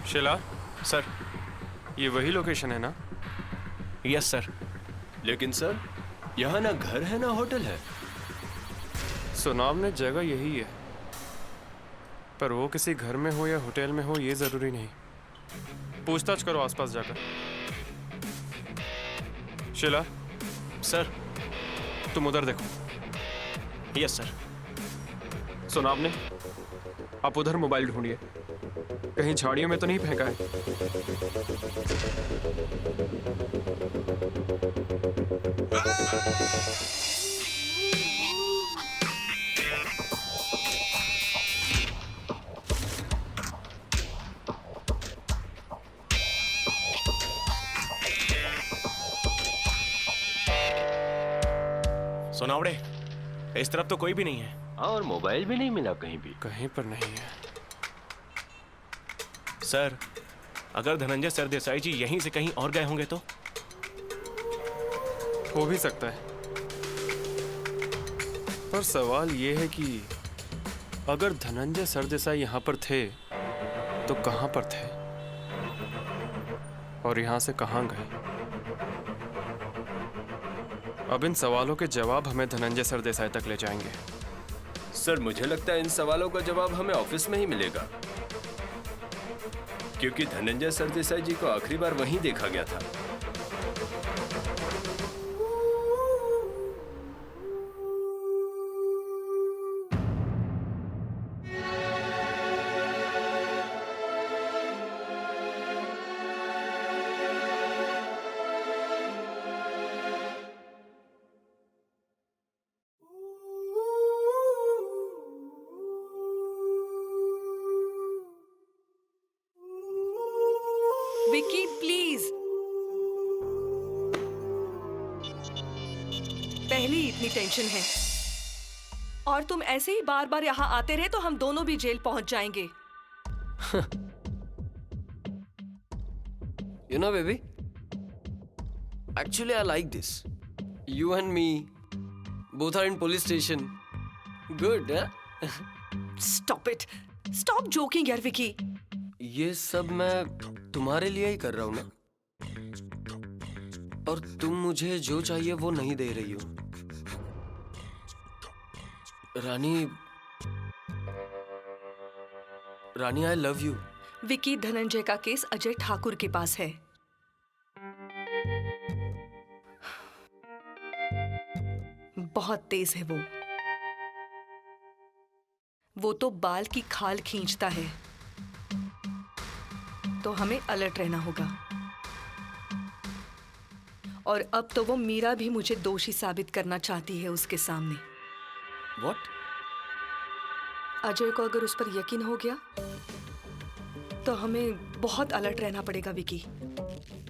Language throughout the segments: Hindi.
शिला, सर। ये वही लोकेशन है ना? Yes sir. लेकिन सर, यहाँ ना घर है ना होटल है। सुनाम ने जगह यही है, पर वो किसी घर में हो या होटल में हो ये जरूरी नहीं। पूछताछ करो आसपास जाकर। शिला, सर। तुम उधर देखो। Yes sir. सुनाम ने, आप उधर मोबाइल ढूंढिए, कहीं झाड़ियों में तो नहीं फेंका है। सोनावड़े, इस तरफ तो कोई भी नहीं है। और मोबाइल भी नहीं मिला कहीं भी। कहीं पर नहीं है। सर, अगर धनंजय सरदेसाई जी यहीं से कहीं और गए होंगे तो? हो भी सकता है, पर सवाल ये है कि अगर धनंजय सरदेसाई यहाँ पर थे तो कहाँ पर थे और यहाँ से कहाँ गए? अब इन सवालों के जवाब हमें धनंजय सरदेसाई तक ले जाएंगे। सर, मुझे लगता है इन सवालों का जवाब हमें ऑफिस में ही मिलेगा, क्योंकि धनंजय सरदेसाई जी को आखिरी बार वहीं देखा गया था। विकी प्लीज, पहले ही इतनी टेंशन है और तुम ऐसे ही बार बार यहाँ आते रहे तो हम दोनों भी जेल पहुंच जाएंगे। You know, baby, actually I like this. You and me, both are in police station. Good, huh? Stop it. Stop joking यार विकी। ये सब मैं तुम्हारे लिए ही कर रहा हूँ ना, और तुम मुझे जो चाहिए वो नहीं दे रही हो। Rani I love you. Vicky, Dhananjay का केस अजय ठाकुर के पास है। बहुत तेज है वो तो बाल की खाल खींचता है, तो हमें अलर्ट रहना होगा। और अब तो वो मीरा भी मुझे दोषी साबित करना चाहती है उसके सामने। What? अजय को अगर उस पर यकीन हो गया तो हमें बहुत अलर्ट रहना पड़ेगा विकी।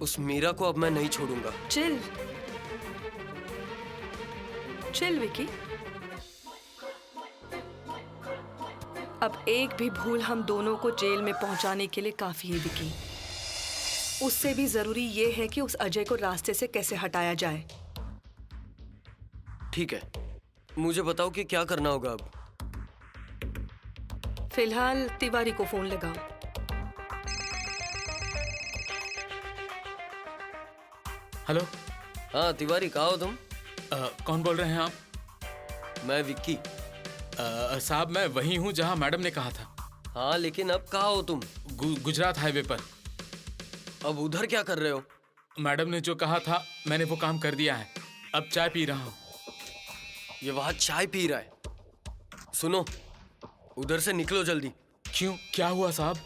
उस मीरा को अब मैं नहीं छोड़ूंगा। Chill chill Vicky. अब एक भी भूल हम दोनों को जेल में पहुंचाने के लिए काफी है विकी। उससे भी जरूरी ये है कि उस अजय को रास्ते से कैसे हटाया जाए। ठीक है, मुझे बताओ कि क्या करना होगा अब। फिलहाल तिवारी को फोन लगाओ। हेलो। हाँ तिवारी, कहाँ हो तुम? कौन बोल रहे हैं आप? मैं विक्की। साहब, मैं वही हूँ जहाँ मैडम ने कहा था। हाँ, लेकिन अब कहाँ हो तुम? गुजरात हाईवे पर। अब उधर क्या कर रहे हो? मैडम ने जो कहा था मैंने वो काम कर दिया है, अब चाय पी रहा हूँ। ये वहाँ चाय पी रहा है? सुनो, उधर से निकलो जल्दी। क्यों, क्या हुआ साहब?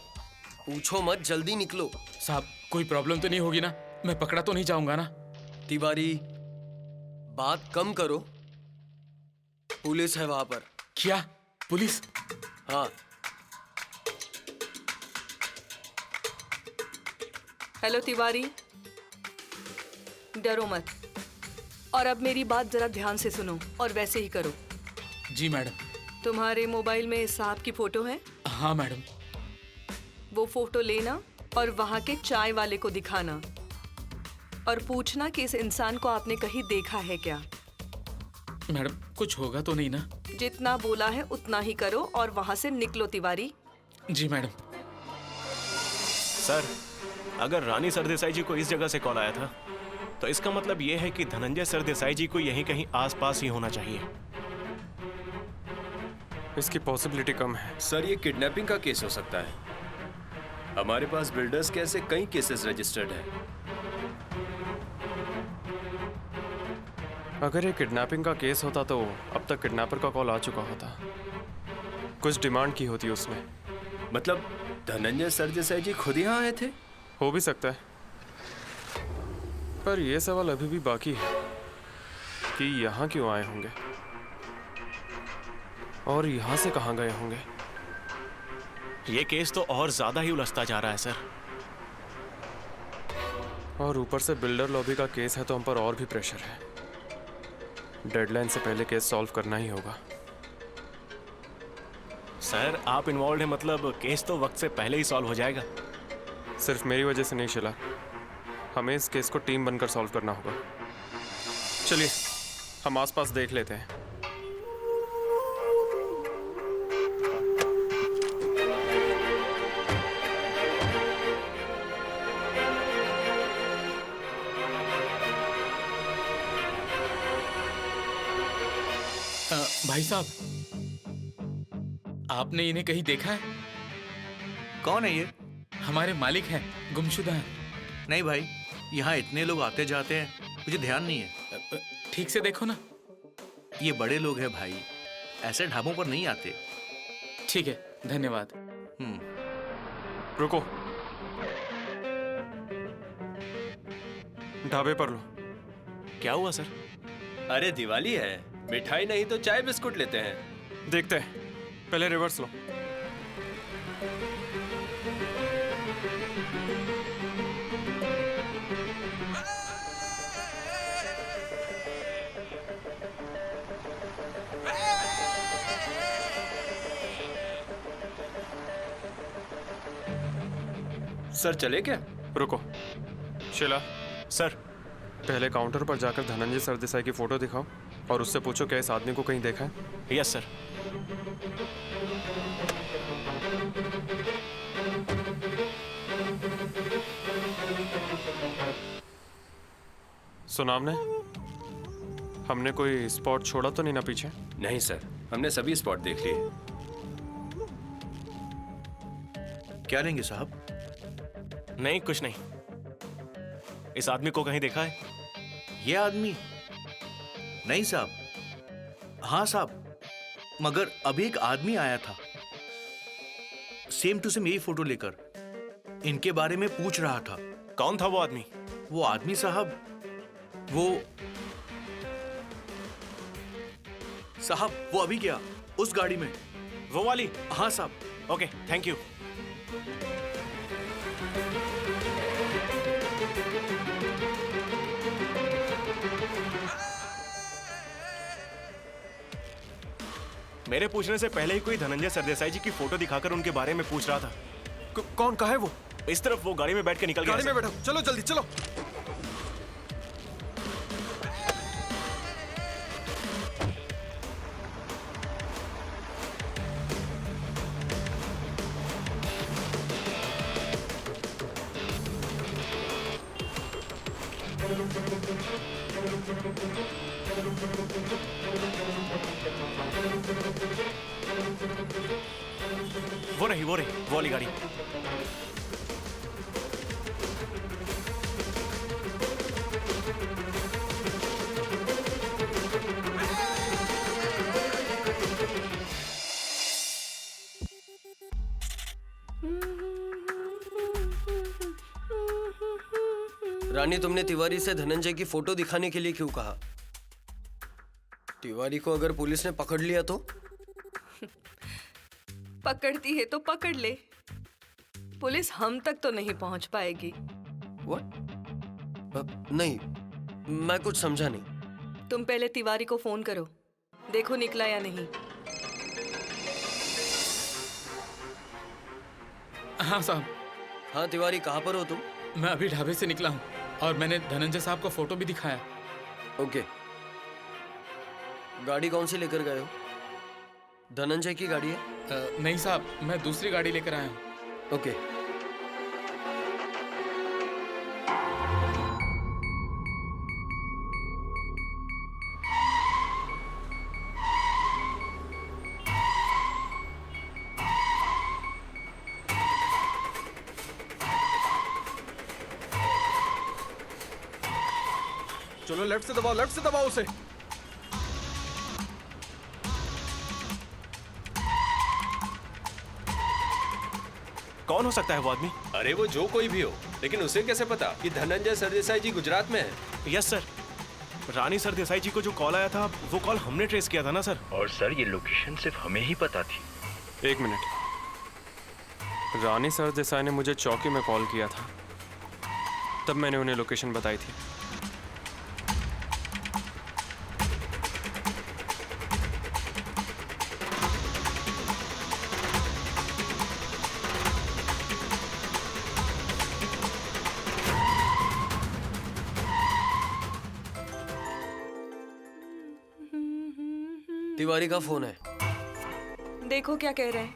पूछो मत, जल्दी निकलो। साहब, कोई प्रॉब्लम तो नहीं होगी ना? मैं पकड़ा तो नहीं जाऊंगा ना? तिवारी, बात कम करो, पुलिस है वहां पर। क्या पुलिस? हाँ। हेलो तिवारी, डरो मत और अब मेरी बात जरा ध्यान से सुनो और वैसे ही करो। जी मैडम। तुम्हारे मोबाइल में साहब की फोटो है? हाँ मैडम। वो फोटो लेना और वहां के चाय वाले को दिखाना और पूछना कि इस इंसान को आपने कहीं देखा है क्या। मैडम, कुछ होगा तो नहीं ना? जितना बोला है उतना ही करो और वहां से निकलो तिवारी। जी मैडम। सर, अगर रानी सरदेसाई जी को इस जगह से कॉल आया था तो इसका मतलब ये है कि धनंजय सरदेसाई जी को यहीं कहीं आसपास ही होना चाहिए। इसकी पॉसिबिलिटी कम है। सर, ये किडनैपिंग का केस हो सकता है। हमारे पास बिल्डर्स के ऐसे कई केसेस रजिस्टर्ड हैं। अगर ये किडनैपिंग का केस होता तो अब तक किडनैपर का कॉल आ चुका होता। कुछ डिमांड की होती उसने। मतलब धनंजय सरदेसाई जी खुद यहाँ आए थे? हो भी सकता है, पर यह सवाल अभी भी बाकी है कि यहाँ क्यों आए होंगे और यहाँ से कहाँ गए होंगे। ये केस तो और ज्यादा ही उलझता जा रहा है सर। और ऊपर से बिल्डर लॉबी का केस है तो हम पर और भी प्रेशर है। डेडलाइन से पहले केस सॉल्व करना ही होगा। सर, आप इन्वॉल्व हैं मतलब केस तो वक्त से पहले ही सॉल्व हो जाएगा। सिर्फ मेरी वजह से नहीं शिला, हमें इस केस को टीम बनकर सॉल्व करना होगा। चलिए हम आसपास देख लेते हैं। भाई साहब, आपने इन्हें कहीं देखा है? कौन है ये? हमारे मालिक हैं, गुमशुदा हैं। नहीं भाई, यहाँ इतने लोग आते जाते हैं, मुझे ध्यान नहीं है। ठीक से देखो ना। ये बड़े लोग हैं भाई, ऐसे ढाबों पर नहीं आते। ठीक है, धन्यवाद। रुको, ढाबे पर लो। क्या हुआ सर? अरे दिवाली है, मिठाई नहीं तो चाय बिस्कुट लेते हैं। देखते हैं, पहले रिवर्स लो। सर चले क्या? रुको शिला, सर, पहले काउंटर पर जाकर धनंजय सरदेसाई की फोटो दिखाओ और उससे पूछो क्या इस आदमी को कहीं देखा है। Yes sir. सुना आपने? हमने कोई स्पॉट छोड़ा तो नहीं ना पीछे? नहीं सर, हमने सभी स्पॉट देख लिए। क्या लेंगे साहब? नहीं, कुछ नहीं। इस आदमी को कहीं देखा है? ये आदमी? नहीं साहब। हाँ साहब, मगर अभी एक आदमी आया था, सेम टू सेम यही फोटो लेकर। इनके बारे में पूछ रहा था। कौन था वो आदमी? वो आदमी साहब, वो अभी गया उस गाड़ी में। वो वाली? हाँ साहब। Okay, thank you. मेरे पूछने से पहले ही कोई धनंजय सरदेसाई जी की फोटो दिखाकर उनके बारे में पूछ रहा था। कौन कहा है वो? इस तरफ वो गाड़ी में बैठ के निकल गया। गाड़ी में बैठो, चलो जल्दी चलो। वो रही, वो वाली गाड़ी। रानी, तुमने तिवारी से धनंजय की फोटो दिखाने के लिए क्यों कहा? तिवारी को अगर पुलिस ने पकड़ लिया तो? पकड़ती है तो पकड़ ले, पुलिस हम तक तो नहीं पहुंच पाएगी। What? नहीं, मैं कुछ समझा नहीं। तुम पहले तिवारी को फोन करो, देखो निकला या नहीं। हाँ साहब। हाँ तिवारी, कहाँ पर हो तुम? मैं अभी ढाबे से निकला हूँ और मैंने धनंजय साहब को फोटो भी दिखाया। ओके। गाड़ी कौन सी लेकर गए हो? धनंजय की गाड़ी है? नहीं साहब, मैं दूसरी गाड़ी लेकर आया हूँ। ओके। चलो लेफ्ट से दबाओ उसे। कौन हो सकता है वो आदमी? अरे वो जो कोई भी हो, लेकिन उसे कैसे पता कि धनंजय सरदेसाई जी गुजरात में है? यस सर, रानी सरदेसाई जी को जो कॉल आया था वो कॉल हमने ट्रेस किया था ना सर। और सर ये लोकेशन सिर्फ हमें ही पता थी। एक मिनट, रानी सरदेसाई ने मुझे चौकी में कॉल किया था, तब मैंने उन्हें लोकेशन बताई थी। तिवारी का फोन है। देखो क्या कह रहे हैं।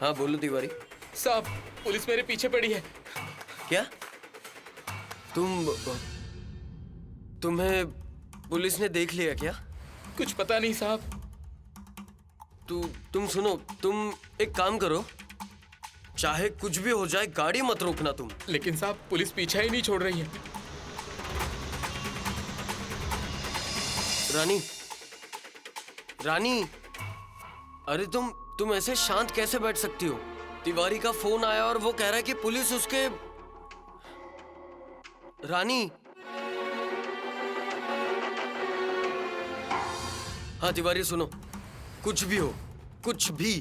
हाँ बोलो तिवारी। साहब, पुलिस मेरे पीछे पड़ी है। क्या? तुम्हें पुलिस ने देख लिया क्या? कुछ पता नहीं साहब। तुम सुनो, तुम एक काम करो, चाहे कुछ भी हो जाए गाड़ी मत रोकना तुम। लेकिन साहब, पुलिस पीछा ही नहीं छोड़ रही है। रानी, अरे तुम ऐसे शांत कैसे बैठ सकती हो? तिवारी का फोन आया और वो कह रहा है कि पुलिस उसके। रानी, हाँ तिवारी सुनो, कुछ भी हो, कुछ भी,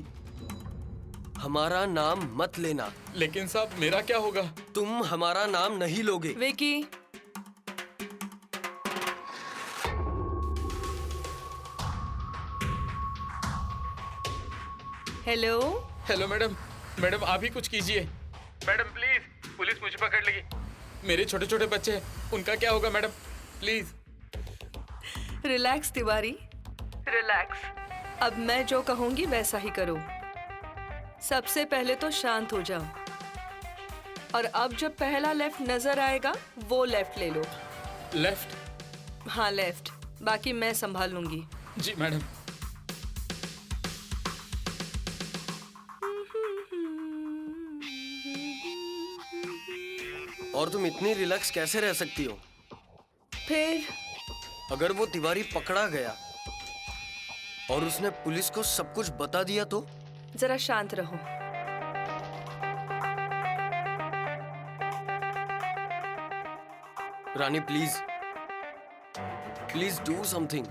हमारा नाम मत लेना। लेकिन साहब, मेरा क्या होगा? तुम हमारा नाम नहीं लोगे। Vicky, hello. Hello madam. Madam आप ही कुछ कीजिए। मैडम प्लीज, पुलिस मुझे पकड़ लेगी। मेरे छोटे छोटे बच्चे हैं, उनका क्या होगा madam? Please. Relax Tiwari, relax. अब मैं जो कहूंगी वैसा ही करो। सबसे पहले तो शांत हो जाओ, और अब जब पहला लेफ्ट नजर आएगा वो लेफ्ट ले लो। लेफ्ट? हाँ लेफ्ट, बाकी मैं संभाल लूंगी। जी मैडम। और तुम इतनी रिलैक्स कैसे रह सकती हो? फिर अगर वो तिवारी पकड़ा गया और उसने पुलिस को सब कुछ बता दिया तो? जरा शांत रहो। रानी प्लीज, प्लीज डू समथिंग।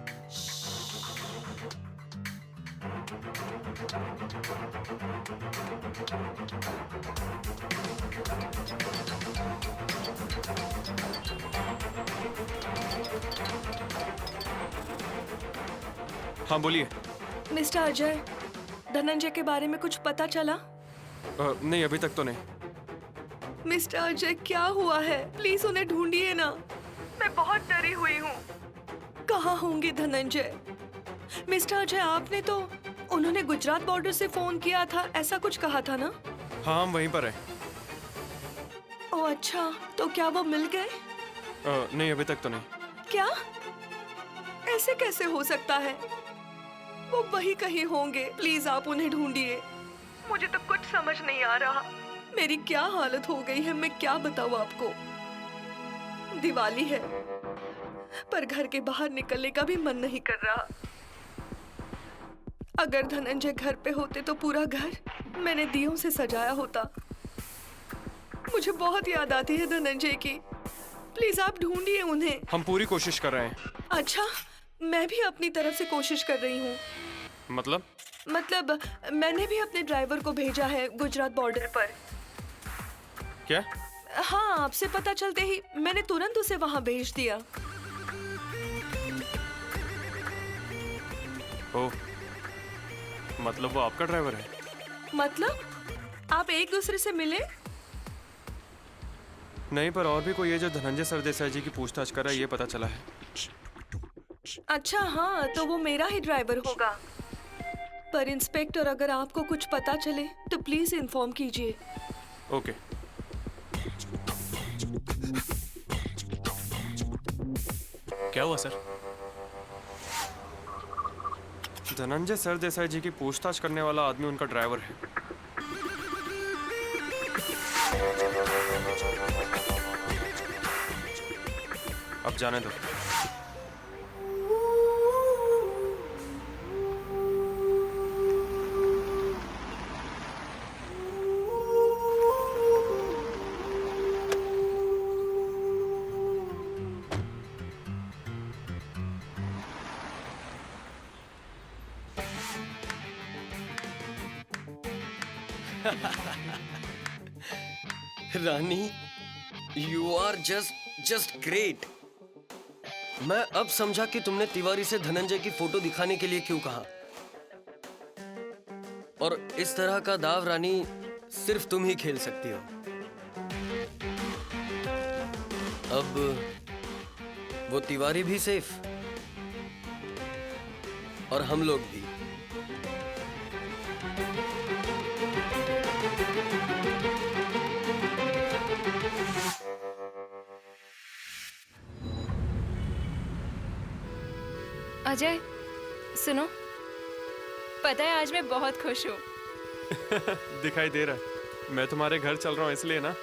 हाँ बोलिए। मिस्टर अजय, धनंजय के बारे में कुछ पता चला? नहीं, अभी तक तो नहीं। मिस्टर अजय, क्या हुआ है? प्लीज उन्हें ढूंढिए ना, मैं बहुत डरी हुई हूँ। कहाँ होंगे धनंजय? मिस्टर अजय, आपने तो उन्होंने गुजरात बॉर्डर से फोन किया था, ऐसा कुछ कहा था ना? हाँ, हम वहीं पर हैं। ओह अच्छा, तो क्या वो मिल गए? नहीं, अभी तक तो नहीं। क्या? ऐसे कैसे हो सकता है? वो वही कहीं होंगे। प्लीज आप उन्हें ढूंढिए। मुझे तो कुछ समझ नहीं आ रहा। मेरी क्या हालत हो गई है, मैं क्या बताऊं आपको। दिवाली है, पर घर के बाहर निकलने का भी मन नहीं कर रहा। अगर धनंजय घर पे होते तो पूरा घर मैंने दियों से सजाया होता। मुझे बहुत याद आती है धनंजय की। प्लीज आप ढूंढिए उन्हें। हम पूरी कोशिश कर रहे हैं। अच्छा, मैं भी अपनी तरफ से कोशिश कर रही हूँ। मतलब मैंने भी अपने ड्राइवर को भेजा है गुजरात बॉर्डर पर। क्या? हाँ, आपसे पता चलते ही मैंने तुरंत उसे वहाँ भेज दिया। ओह, मतलब वो आपका ड्राइवर है? मतलब आप एक दूसरे से मिले? नहीं, पर और भी कोई है जो धनंजय सरदेसाई जी की पूछताछ कर रहा है, ये पता चला है। अच्छा हाँ, तो वो मेरा ही ड्राइवर होगा। पर इंस्पेक्टर, अगर आपको कुछ पता चले तो प्लीज इन्फॉर्म कीजिए। ओके। क्या हुआ सर? धनंजय सरदेसाई जी की पूछताछ करने वाला आदमी उनका ड्राइवर है। अब जाने दो। रानी, यू आर जस्ट ग्रेट। मैं अब समझा कि तुमने तिवारी से धनंजय की फोटो दिखाने के लिए क्यों कहा। और इस तरह का दाव रानी सिर्फ तुम ही खेल सकती हो। अब वो तिवारी भी सेफ और हम लोग भी। अजय, सुनो, पता है आज मैं बहुत खुश हूँ। दिखाई दे रहा है। मैं तुम्हारे घर चल रहा हूँ इसलिए ना।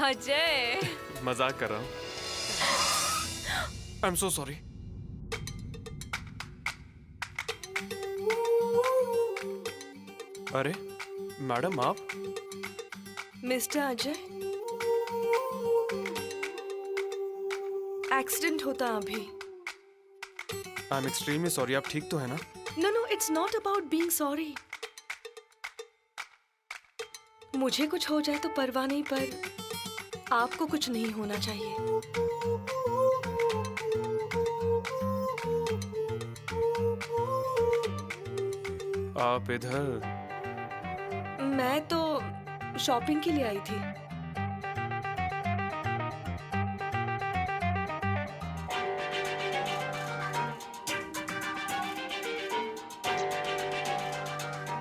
अजय, मजाक कर रहा हूँ। I am so sorry. अरे मैडम, आप? मिस्टर अजय, एक्सीडेंट होता अभी। I am extremely sorry. आप ठीक तो है ना? No no, it's not about being sorry. मुझे कुछ हो जाए तो परवाह नहीं, पर आपको कुछ नहीं होना चाहिए। आप इधर? मैं तो शॉपिंग के लिए आई थी।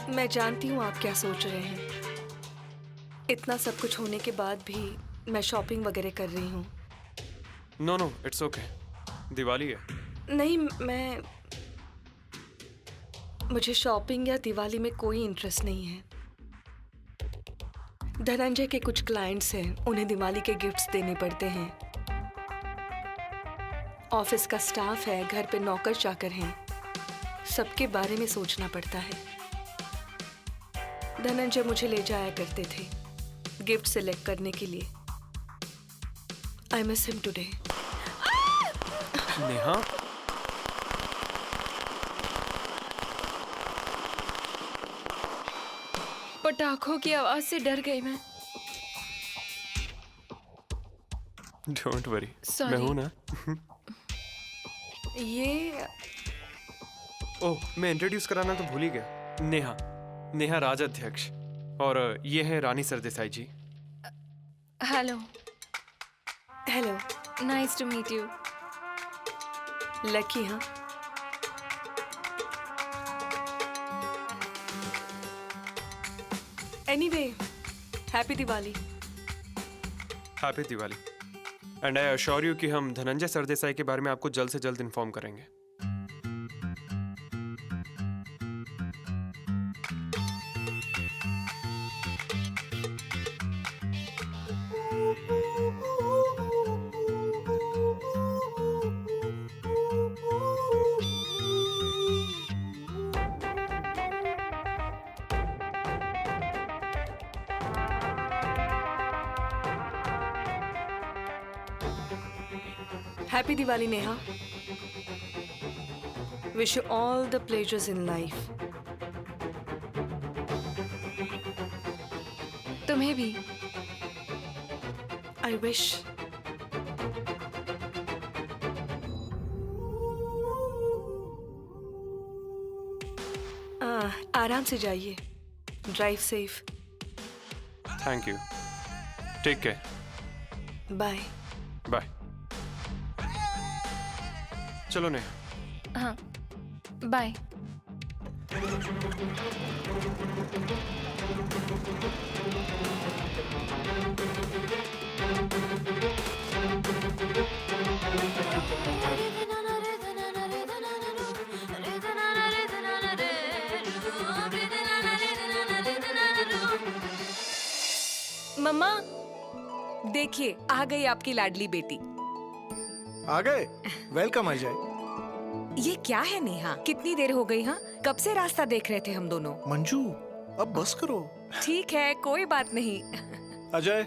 मैं जानती हूँ आप क्या सोच रहे हैं। इतना सब कुछ होने के बाद भी मैं शॉपिंग वगैरह कर रही हूँ। No no, it's okay. Diwali है। नहीं, मुझे शॉपिंग या दिवाली में कोई इंटरेस्ट नहीं है। धनंजय के कुछ क्लाइंट्स हैं, उन्हें दिवाली के गिफ्ट्स देने पड़ते हैं। ऑफिस का स्टाफ है, घर पे नौकर चाकर हैं, सबके बारे में सोचना पड़ता है। धनंजय मुझे ले जाया करते थे गिफ्ट सिलेक्ट करने के लिए। I miss him today. Neha, पटाखों की आवाज से डर गई मैं। Don't worry, Sorry. मैं हूं ना। ये ओह, मैं इंट्रोड्यूस कराना तो भूल ही गया। नेहा राज अध्यक्ष, और ये है Rani Sardesai ji. Hello, hello, nice to meet you. Lucky. हाँ, anyway, happy Diwali. Happy Diwali. And I assure you कि हम धनंजय सरदेसाई के बारे में आपको जल्द से जल्द इन्फॉर्म करेंगे। Happy Diwali Neha. Wish you all the pleasures in life. तुम्हें भी। I wish. आराम से जाइए। Drive safe. Thank you. Take care. Bye. Bye. चलो नेहा। हाँ, बाय। मम्मा, देखिए आ गई आपकी लाडली बेटी। आ गए। वेलकम अजय। ये क्या है नेहा? कितनी देर हो गई? हाँ, कब से रास्ता देख रहे थे हम दोनों। मंजू अब बस करो। ठीक है, कोई बात नहीं। अजय,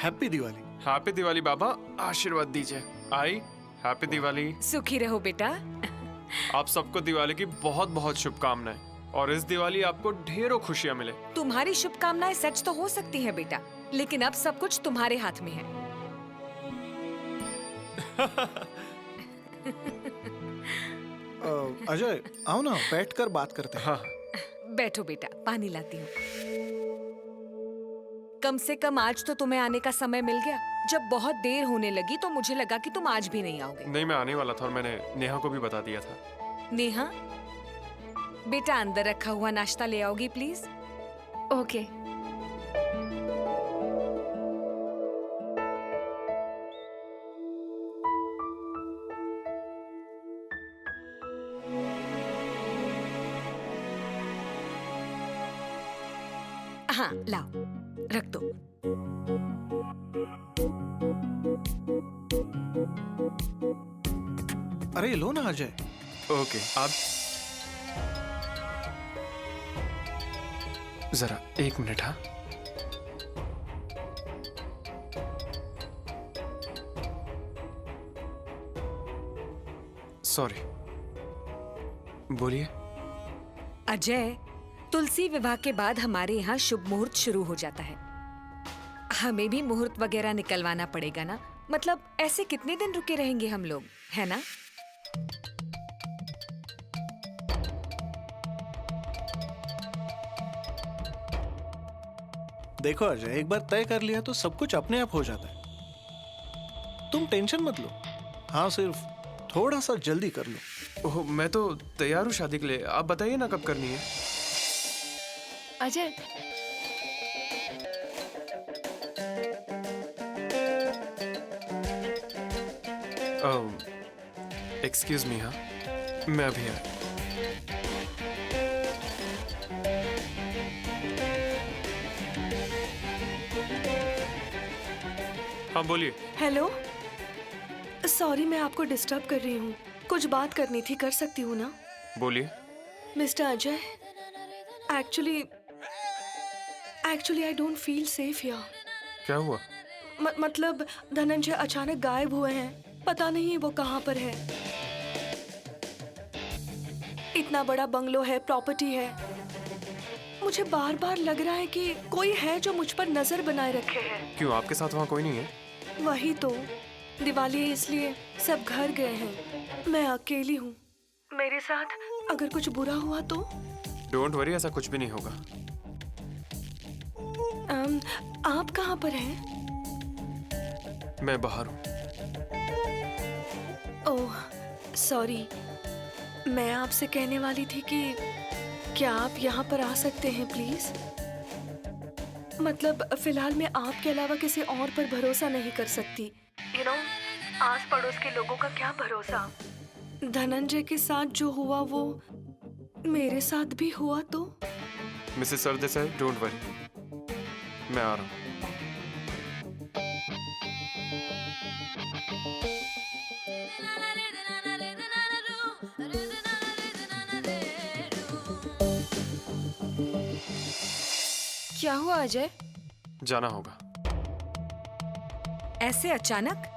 हैप्पी दिवाली। हैप्पी दिवाली बाबा, आशीर्वाद दीजिए। आई, हैप्पी दिवाली। सुखी रहो बेटा। आप सबको दिवाली की बहुत बहुत शुभकामनाएं और इस दिवाली आपको ढेरों खुशियां मिले। तुम्हारी शुभकामनाएं सच तो हो सकती हैं बेटा, लेकिन अब सब कुछ तुम्हारे हाथ में है। अजय आओ ना, बैठकर बात करते हैं। हाँ। बैठो बेटा, पानी लाती हूँ। कम से कम आज तो तुम्हें आने का समय मिल गया। जब बहुत देर होने लगी तो मुझे लगा कि तुम आज भी नहीं आओगे। नहीं, मैं आने वाला था और मैंने नेहा को भी बता दिया था। नेहा, बेटा अंदर रखा हुआ नाश्ता ले आओगी प्लीज? ओके। हाँ लाओ, रख दो। अरे लो ना अजय। ओके, आप जरा 1 मिनट। हाँ, सॉरी, बोलिए। अजय, तुलसी विवाह के बाद हमारे यहाँ शुभ मुहूर्त शुरू हो जाता है। हमें भी मुहूर्त वगैरह निकलवाना पड़ेगा ना। मतलब ऐसे कितने दिन रुके रहेंगे हम लोग, है ना? देखो अजय, एक बार तय कर लिया तो सब कुछ अपने आप हो जाता है। तुम टेंशन मत लो। हाँ, सिर्फ थोड़ा सा जल्दी कर लो। ओह, मैं तो तैयार हूँ शादी के लिए। आप बताइए ना कब करनी है। Ajay, excuse me. हाँ, मैं अभी आया। हाँ बोलिए। हेलो, सॉरी मैं आपको डिस्टर्ब कर रही हूँ। कुछ बात करनी थी, कर सकती हूँ ना? बोलिए। Mister Ajay, actually I don't feel safe here. क्या हुआ? मतलब धनंजय अचानक गायब हुए हैं। पता नहीं वो कहाँ पर है। इतना बड़ा बंगलो है, प्रॉपर्टी है। मुझे बार बार लग रहा है कि कोई है जो मुझ पर नजर बनाए रखे है। क्यों, आपके साथ वहाँ कोई नहीं है? वही तो, दिवाली है इसलिए सब घर गए हैं। मैं अकेली हूँ। मेरे साथ अगर कुछ बुरा हुआ तो? डोंट वरी, ऐसा कुछ भी नहीं होगा। आप कहाँ पर हैं? मैं बाहर हूँ। ओह सॉरी, मैं आपसे कहने वाली थी कि क्या आप यहाँ पर आ सकते हैं प्लीज? मतलब फिलहाल मैं आपके अलावा किसी और पर भरोसा नहीं कर सकती। यू नो, आस पड़ोस के लोगों का क्या भरोसा। धनंजय के साथ जो हुआ वो मेरे साथ भी हुआ तो? मिसेस सरदेसाई, डोंट वरी, मैं आ रहा हूँ। क्या हुआ अजय? जाना होगा। ऐसे अचानक?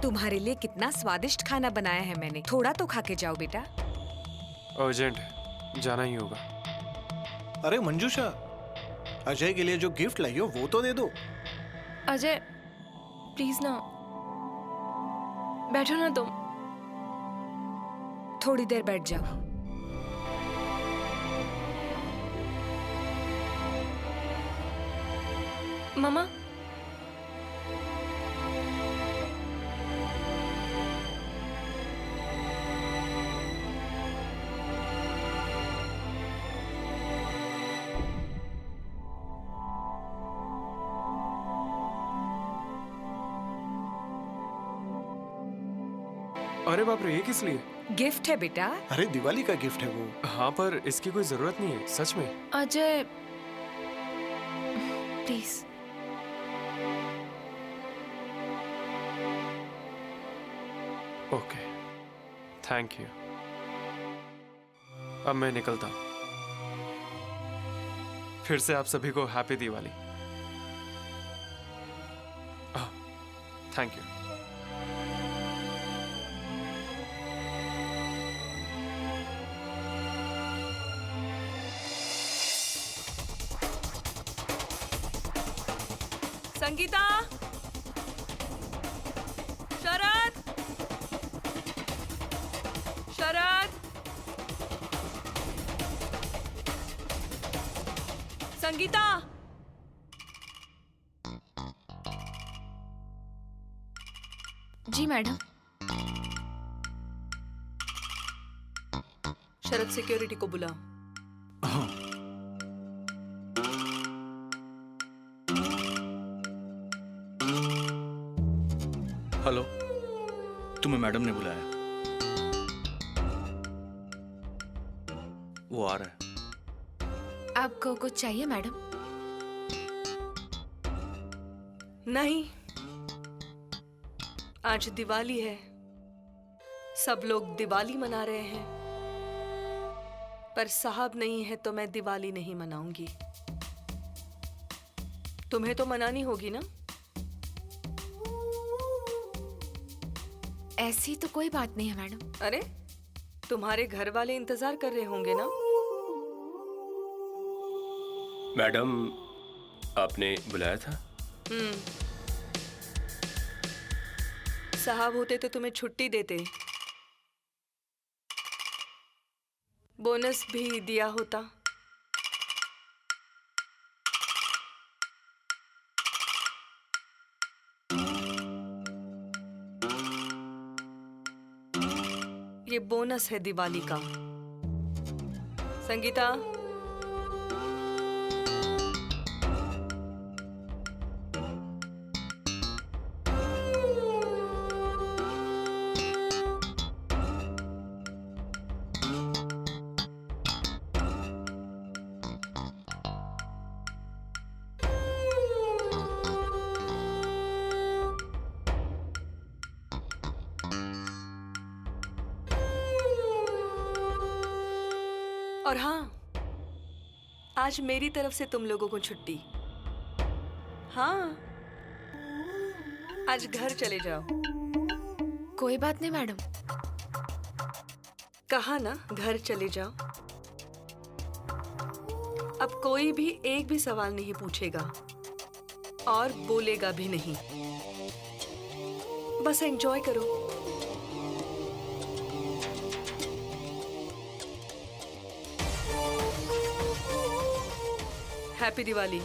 तुम्हारे लिए कितना स्वादिष्ट खाना बनाया है मैंने। थोड़ा तो खा के जाओ बेटा। अर्जेंट है, जाना ही होगा। अरे मंजूषा, अजय के लिए जो गिफ्ट लाई हो वो तो दे दो। अजय प्लीज ना, बैठो ना तुम। थोड़ी देर बैठ जाओ। मामा, अरे बाप रे, ये किस लिए? गिफ्ट है बेटा। अरे दिवाली का गिफ्ट है वो। हाँ, पर इसकी कोई जरूरत नहीं है, सच में। Ajay please. Okay, thank you. अब मैं निकलता हूँ। फिर से आप सभी को happy Diwali. Thank you. Sangeeta, Sharad, Sharad, Sangeeta. जी मैडम। शरद, सिक्योरिटी को बुलाओ। हेलो, तुम्हें मैडम ने बुलाया। वो आ रहा है। आपको कुछ चाहिए मैडम? नहीं, आज दिवाली है, सब लोग दिवाली मना रहे हैं, पर साहब नहीं है तो मैं दिवाली नहीं मनाऊंगी। तुम्हें तो मनानी होगी ना? ऐसी तो कोई बात नहीं है मैडम। अरे, तुम्हारे घर वाले इंतजार कर रहे होंगे ना? मैडम, आपने बुलाया था? साहब होते तो तुम्हें छुट्टी देते, बोनस भी दिया होता। ये बोनस है दिवाली का। संगीता, और हाँ, आज मेरी तरफ से तुम लोगों को छुट्टी। हाँ, आज घर चले जाओ। कोई बात नहीं मैडम। कहा ना, घर चले जाओ। अब कोई भी एक भी सवाल नहीं पूछेगा और बोलेगा भी नहीं। बस एंजॉय करो। Happy Diwali.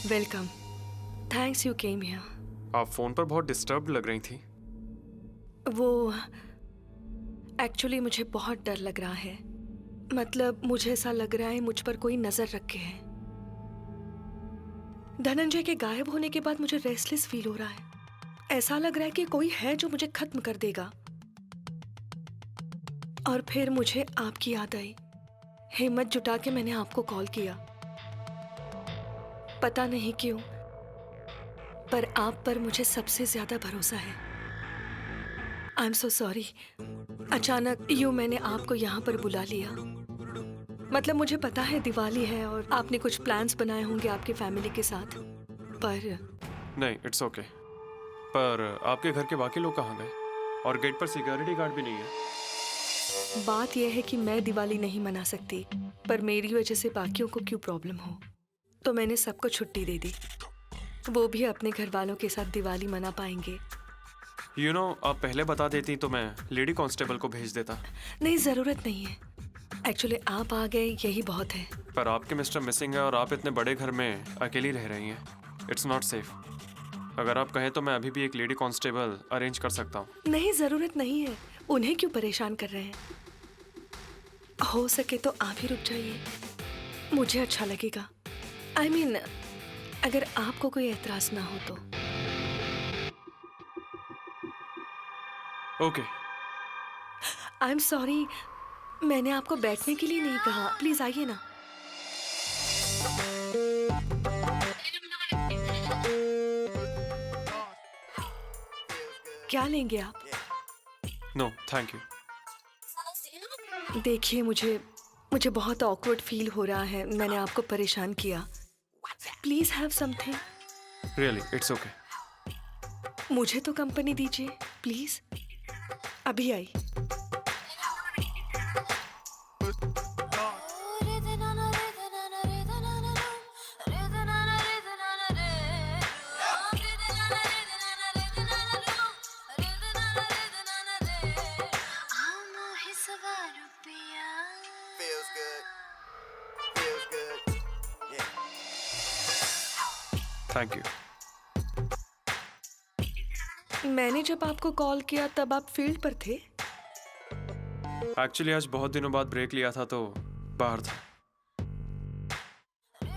Welcome. Thanks you came here. आप फोन पर बहुत डिस्टर्ब लग रही थी। वो एक्चुअली मुझे बहुत डर लग रहा है। मतलब मुझे ऐसा लग रहा है मुझ पर कोई नजर रखे है। धनंजय के गायब होने के बाद मुझे रेस्टलेस फील हो रहा है। ऐसा लग रहा है कि कोई है जो मुझे खत्म कर देगा। और फिर मुझे आपकी याद आई। हिम्मत जुटा के मैंने आपको कॉल किया। पता नहीं क्यों, पर आप पर मुझे सबसे ज्यादा भरोसा है। आई एम सो सॉरी। अचानक यूं मैंने आपको यहाँ पर बुला लिया। मतलब मुझे पता है दिवाली है और आपने कुछ प्लान्स बनाए होंगे आपके फैमिली के साथ, पर नहीं, इट्स ओके। पर आपके घर के बाकी लोग कहाँ गए? और गेट पर सिक्योरिटी गार्ड भी नहीं है। बात यह है कि मैं दिवाली नहीं मना सकती, पर मेरी वजह से बाकियों को क्यों प्रॉब्लम हो, तो मैंने सबको छुट्टी दे दी। वो भी अपने घर वालों के साथ दिवाली मना पाएंगे। यू नो, आप पहले बता देती तो मैं लेडी कांस्टेबल को भेज देता। नहीं, जरूरत नहीं है। एक्चुअली आप आ गए यही बहुत है। पर आपके मिस्टर मिसिंग है और आप इतने बड़े घर में अकेली रह रही हैं। It's not safe. अगर आप कहें तो मैं अभी भी एक लेडी कांस्टेबल अरेंज कर सकता हूँ। नहीं, जरूरत नहीं है। उन्हें क्यों परेशान कर रहे हैं? हो सके तो आप ही रुक जाइए, मुझे अच्छा लगेगा। आई मीन, अगर आपको कोई एतराज ना हो तो। ओके। आई एम सॉरी, मैंने आपको बैठने के लिए नहीं कहा। प्लीज आइए ना। क्या लेंगे आप? No thank you. देखिए, मुझे बहुत ऑकवर्ड फील हो रहा है। मैंने आपको परेशान किया। Please have something. Really it's okay. मुझे तो कंपनी दीजिए प्लीज। अभी आई। Thank you. मैंने जब आपको कॉल किया तब आप फील्ड पर थे। एक्चुअली आज बहुत दिनों बाद ब्रेक लिया था तो बाहर था।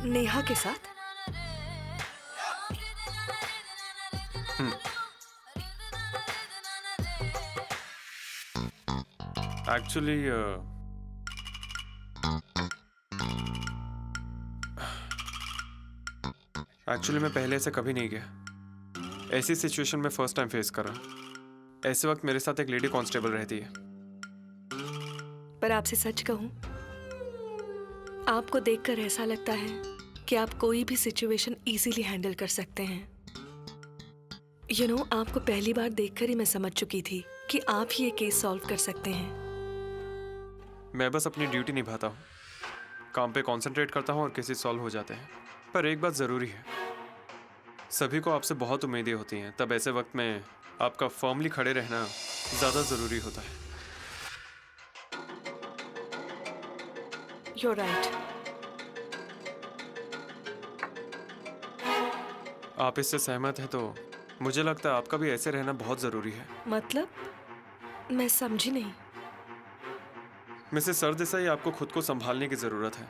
नेहा के साथ? एक्चुअली मैं पहले ऐसे कभी नहीं गया। ऐसी सिचुएशन में फर्स्ट टाइम फेस कर रहा। ऐसे वक्त मेरे साथ एक लेडी कांस्टेबल रहती है। पर आपसे सच कहूं, आपको देखकर ऐसा लगता है कि आप कोई भी सिचुएशन इजीली हैंडल कर सकते हैं। यू नो, आपको पहली बार देखकर ही मैं समझ चुकी थी कि आप ही ये केस सॉल्व कर सकते हैं। मैं बस अपनी ड्यूटी निभाता हूँ, काम पे कंसंट्रेट करता हूँ और केसेस सॉल्व हो जाते हैं। पर एक बात ज़रूरी है, सभी को आपसे बहुत उम्मीदें होती हैं, तब ऐसे वक्त में आपका फर्मली खड़े रहना ज़्यादा ज़रूरी होता है। You're right. आप इससे सहमत हैं तो मुझे लगता है आपका भी ऐसे रहना बहुत ज़रूरी है। मतलब? मैं समझी नहीं। मिसेस सरदेसाई, आपको खुद को संभालने की ज़रूरत है।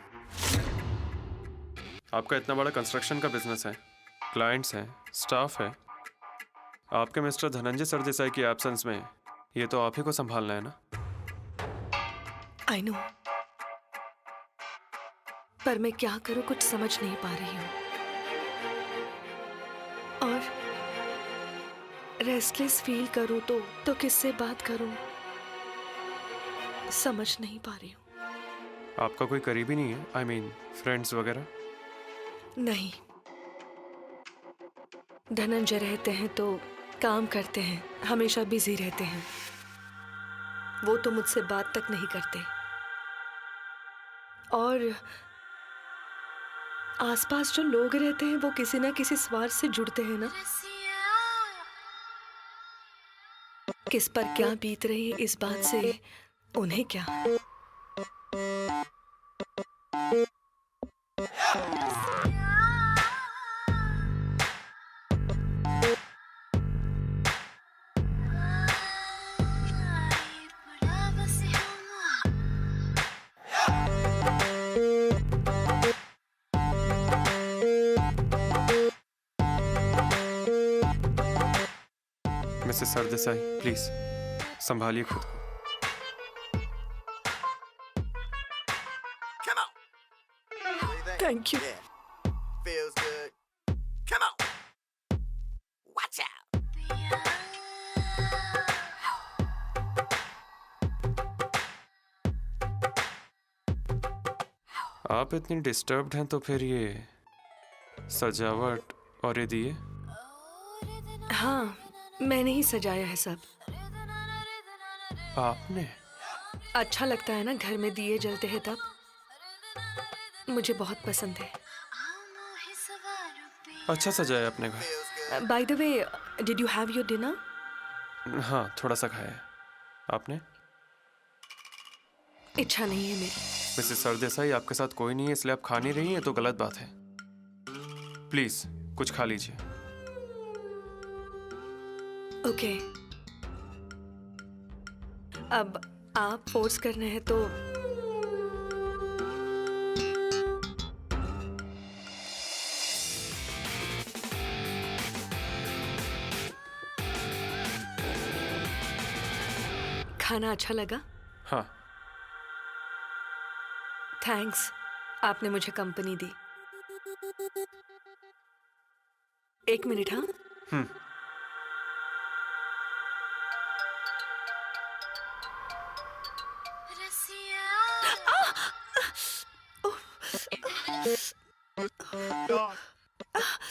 आपका इतना बड़ा कंस्ट्रक्शन का बिजनेस है, क्लाइंट्स हैं, स्टाफ है। आपके मिस्टर धनंजय सरदेसाई की एब्सेंस में ये तो आप ही को संभालना है ना। आई नो, पर मैं क्या करूं कुछ समझ नहीं पा रही हूं। और रेस्टलेस फील करूं तो किससे बात करूं समझ नहीं पा रही हूं। आपका कोई करीबी नहीं है? आई मीन फ्रेंड्स वगैरह? नहीं, धनंजय रहते हैं तो काम करते हैं, हमेशा बिजी रहते हैं। वो तो मुझसे बात तक नहीं करते। और आसपास जो लोग रहते हैं वो किसी ना किसी स्वार्थ से जुड़ते हैं ना। किस पर क्या बीत रही है इस बात से उन्हें क्या। मिसेस सरदेसाई, प्लीज संभालिए खुद को। Thank you. आप इतनी डिस्टर्ब्ड हैं तो फिर ये सजावट और ये दिए? हाँ, मैंने ही सजाया है सब। आपने? अच्छा लगता है ना घर में दिए जलते हैं तब। मुझे बहुत पसंद है। अच्छा सजाया अपने घर। By the way, did you have your dinner? हाँ, थोड़ा सा खाया है। आपने? इच्छा नहीं है मेरी। मिसेस सरदेसाई, आपके साथ कोई नहीं है इसलिए आप खा नहीं रही हैं तो गलत बात है। प्लीज कुछ खा लीजिए। ओके। अब आप फोर्स कर रहे हैं तो खाना अच्छा लगा? हाँ। थैंक्स, आपने मुझे कंपनी दी। एक मिनट। हाँ,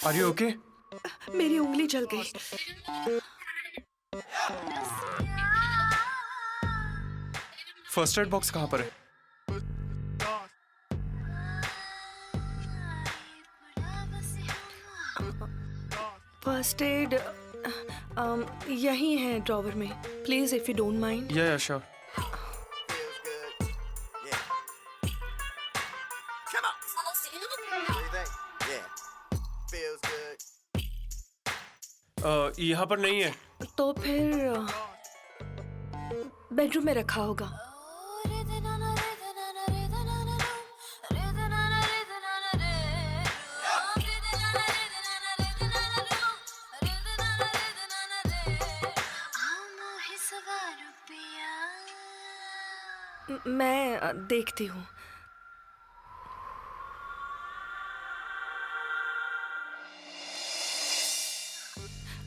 आर यू ओके? मेरी उंगली जल गई। फर्स्ट एड बॉक्स कहाँ पर है? फर्स्ट एड यही है ड्रॉवर में। Please if you don't mind. या श्योर। यहाँ पर नहीं है। तो फिर बेडरूम में रखा होगा। मैं देखती हूँ।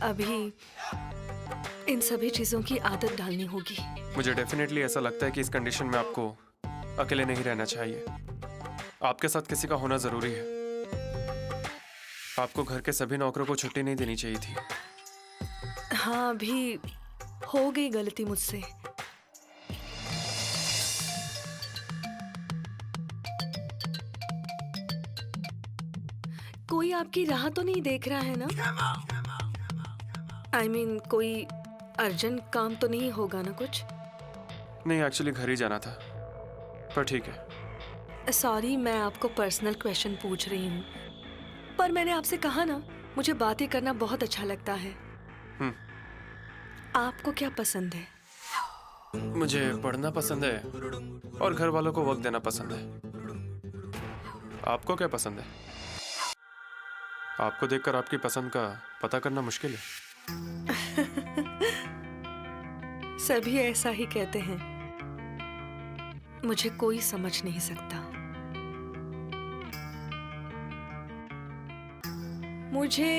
अभी इन सभी चीजों की आदत डालनी होगी। मुझे डेफिनेटली ऐसा लगता है कि इस कंडीशन में आपको अकेले नहीं रहना चाहिए। आपके साथ किसी का होना जरूरी है। आपको घर के सभी नौकरों को छुट्टी नहीं देनी चाहिए थी। हाँ, अभी हो गई गलती मुझसे। कोई आपकी राह तो नहीं देख रहा है ना? I mean, कोई अर्जेंट काम तो नहीं होगा ना कुछ? नहीं, एक्चुअली घर ही जाना था, पर ठीक है। सॉरी, मैं आपको पर्सनल क्वेश्चन पूछ रही हूँ, पर मैंने आपसे कहा ना, मुझे बातें करना बहुत अच्छा लगता है। आपको क्या पसंद है? मुझे पढ़ना पसंद है और घर वालों को वक्त देना पसंद है। आपको क्या पसंद है? आपको देखकर आपकी पसंद का पता करना मुश्किल है। सभी ऐसा ही कहते हैं। मुझे कोई समझ नहीं सकता। मुझे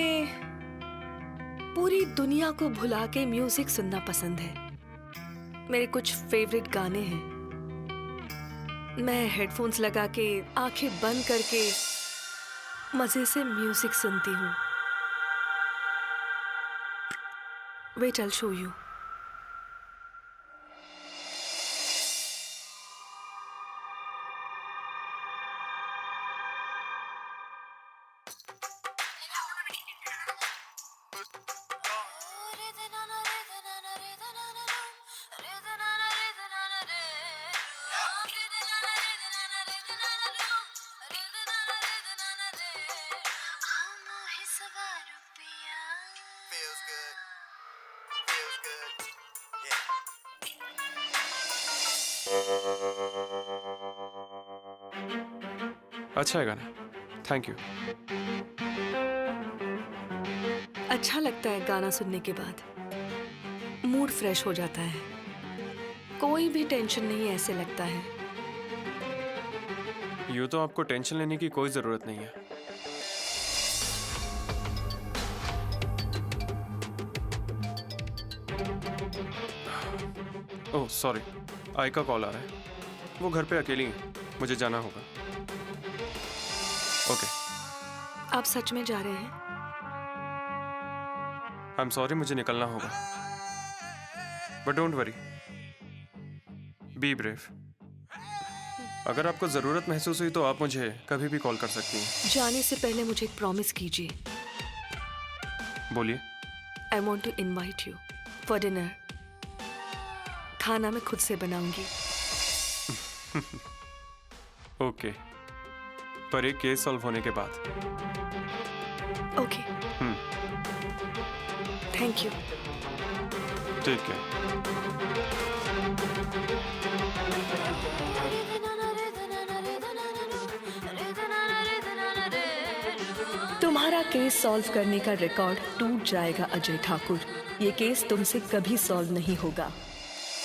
पूरी दुनिया को भुला के म्यूजिक सुनना पसंद है। मेरे कुछ फेवरेट गाने हैं। मैं हेडफोन्स लगा के आंखें बंद करके मजे से म्यूजिक सुनती हूँ। Wait, I'll show you. अच्छा है गाना, थैंक यू। अच्छा लगता है गाना सुनने के बाद। मूड फ्रेश हो जाता है। कोई भी टेंशन नहीं ऐसे लगता है। यूँ तो आपको टेंशन लेने की कोई ज़रूरत नहीं है। ओह सॉरी, आई का कॉल आ रहा है। वो घर पे अकेली है, मुझे जाना होगा। ओके। आप सच में जा रहे हैं? आई एम सॉरी, मुझे निकलना होगा। But don't worry, be brave. अगर आपको ज़रूरत महसूस हुई तो आप मुझे कभी भी कॉल कर सकती हैं। जाने से पहले मुझे एक प्रॉमिस कीजिए। बोलिए। I want to invite you for dinner. खाना मैं खुद से बनाऊंगी। ओके, पर एक केस सॉल्व होने के बाद। Okay, thank you. ठीक है। तुम्हारा केस सॉल्व करने का रिकॉर्ड टूट जाएगा अजय ठाकुर। ये केस तुमसे कभी सॉल्व नहीं होगा।